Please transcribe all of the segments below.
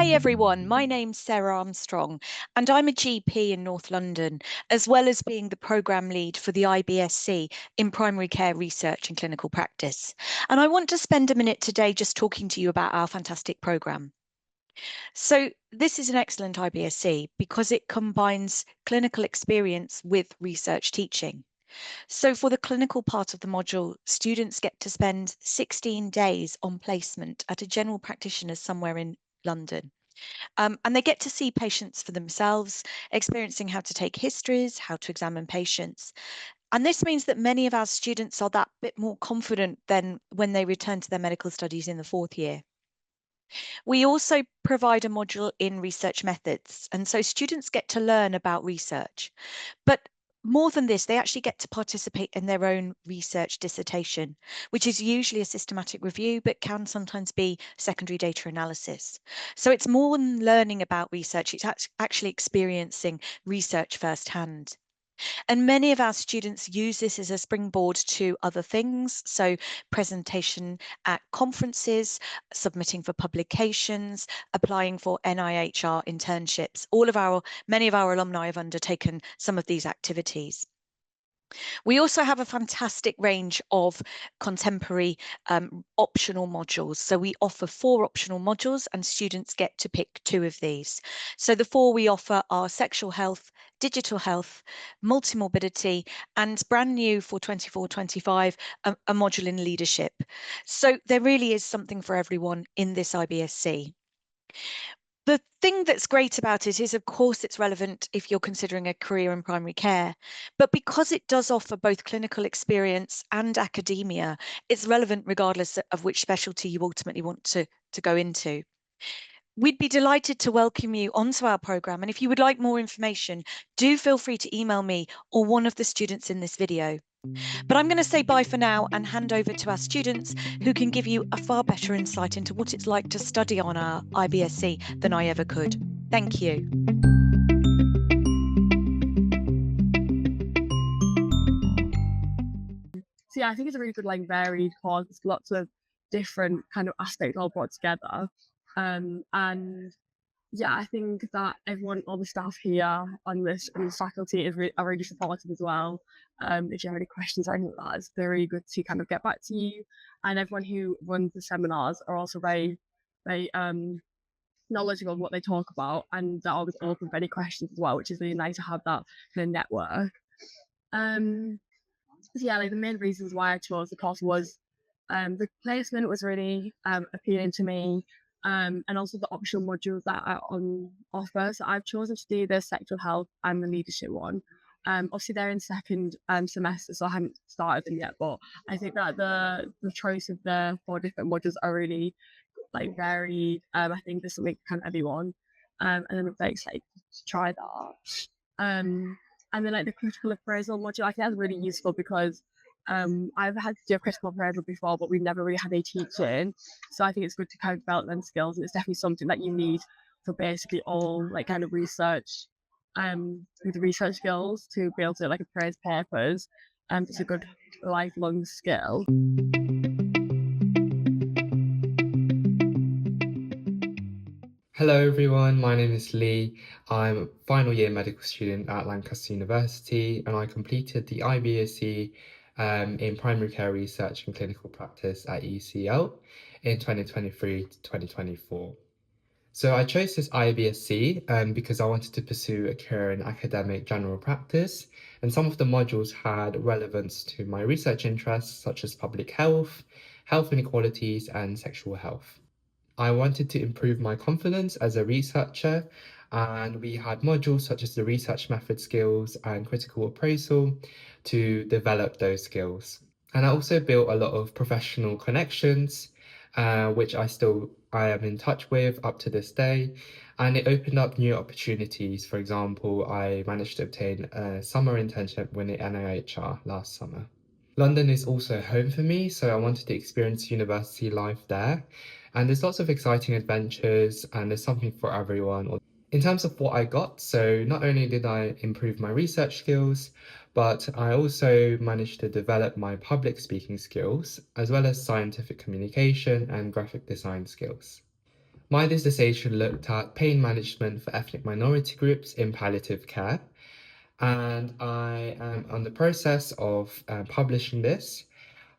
Hi everyone, my name's Sarah Armstrong and I'm a GP in North London, as well as being the programme lead for the iBSc in primary care research and clinical practice. And I want to spend a minute today just talking to you about our fantastic programme. So this is an excellent iBSc because it combines clinical experience with research teaching. So for the clinical part of the module, students get to spend 16 days on placement at a general practitioner somewhere in London. And they get to see patients for themselves, experiencing how to take histories, how to examine patients. And this means that many of our students are that bit more confident than when they return to their medical studies in the fourth year. We also provide a module in research methods. And so students get to learn about research. But more than this, they actually get to participate in their own research dissertation, which is usually a systematic review, but can sometimes be secondary data analysis. So it's more than learning about research, it's actually experiencing research firsthand. And many of our students use this as a springboard to other things. So presentation at conferences, submitting for publications, applying for NIHR internships. Many of our alumni have undertaken some of these activities. We also have a fantastic range of contemporary optional modules. So we offer 4 optional modules and students get to pick 2 of these. So the 4 we offer are sexual health, digital health, multimorbidity, and brand new for 24-25, a module in leadership. So there really is something for everyone in this iBSc. The thing that's great about it is, of course, it's relevant if you're considering a career in primary care, but because it does offer both clinical experience and academia, it's relevant regardless of which specialty you ultimately want to go into. We'd be delighted to welcome you onto our programme, and if you would like more information, do feel free to email me or one of the students in this video. But I'm going to say bye for now and hand over to our students who can give you a far better insight into what it's like to study on our iBSc than I ever could. Thank you. So yeah, I think it's a really good, varied course. There's lots of different kind of aspects all brought together. And yeah, I think that everyone, all the staff here on this and the faculty are really supportive as well. If you have any questions or anything like that, it's very good to kind of get back to you. And everyone who runs the seminars are also very knowledgeable of what they talk about, and they're always open for any questions as well, which is really nice to have that kind of network. So yeah, the main reasons why I chose the course was the placement was really appealing to me, and also the optional modules that are on offer. So I've chosen to do the sexual health and the leadership one. Obviously they're in second semester, so I haven't started them yet. But I think that the choice of the 4 different modules are really varied. I think there's something for kind of everyone, and then I'm very excited to try that. And then the critical appraisal module, I think that's really useful because I've had to do a critical appraisal before, but we've never really had any teaching. So I think it's good to kind of develop them skills, and it's definitely something that you need for basically all kind of research, with the research skills to be able to appraise papers. It's a good lifelong skill. Hello everyone, my name is Lee. I'm a final year medical student at Lancaster University and I completed the iBSc in primary care research and clinical practice at UCL in 2023 to 2024. So I chose this iBSc because I wanted to pursue a career in academic general practice, and some of the modules had relevance to my research interests such as public health, health inequalities and sexual health. I wanted to improve my confidence as a researcher, and we had modules such as the research method skills and critical appraisal to develop those skills. And I also built a lot of professional connections, which I am in touch with up to this day, and it opened up new opportunities. For example, I managed to obtain a summer internship with the NIHR last summer. London is also home for me, so I wanted to experience university life there. And there's lots of exciting adventures and there's something for everyone. In terms of what I got, so not only did I improve my research skills, but I also managed to develop my public speaking skills, as well as scientific communication and graphic design skills. My dissertation looked at pain management for ethnic minority groups in palliative care, and I am on the process of publishing this.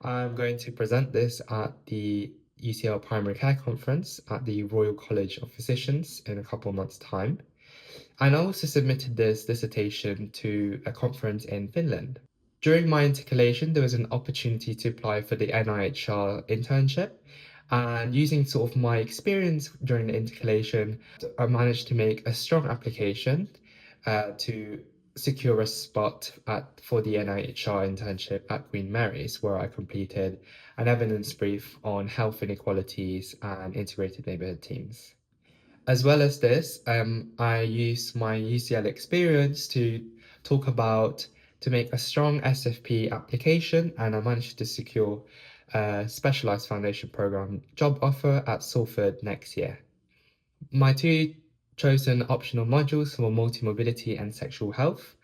I'm going to present this at the UCL Primary Care Conference at the Royal College of Physicians in a couple of months' time. And I also submitted this dissertation to a conference in Finland. During my intercalation, there was an opportunity to apply for the NIHR internship. And using sort of my experience during the intercalation, I managed to make a strong application to secure a spot for the NIHR internship at Queen Mary's, where I completed an evidence brief on health inequalities and integrated neighbourhood teams. As well as this, I use my UCL experience to make a strong SFP application, and I managed to secure a specialized foundation program job offer at Salford next year. My two chosen optional modules were multimorbidity and sexual health.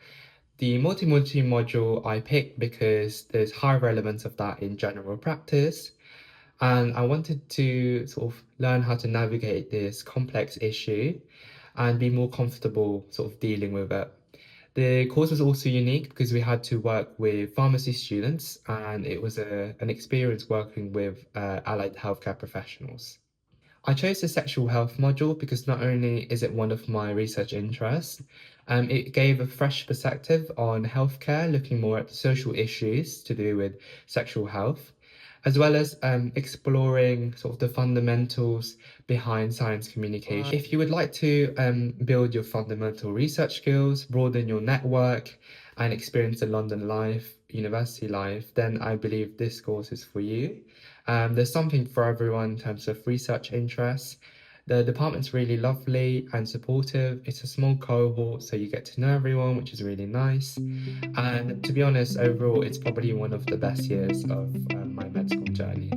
The multimodality module I picked because there's high relevance of that in general practice, and I wanted to sort of learn how to navigate this complex issue and be more comfortable sort of dealing with it. The course was also unique because we had to work with pharmacy students, and it was an experience working with allied healthcare professionals. I chose the sexual health module because not only is it one of my research interests, it gave a fresh perspective on healthcare, looking more at the social issues to do with sexual health, as well as exploring sort of the fundamentals behind science communication. If you would like to build your fundamental research skills, broaden your network, and experience the London life, university life, then I believe this course is for you. There's something for everyone in terms of research interests. The department's really lovely and supportive. It's a small cohort, so you get to know everyone, which is really nice. And to be honest, overall, it's probably one of the best years of my med school journey.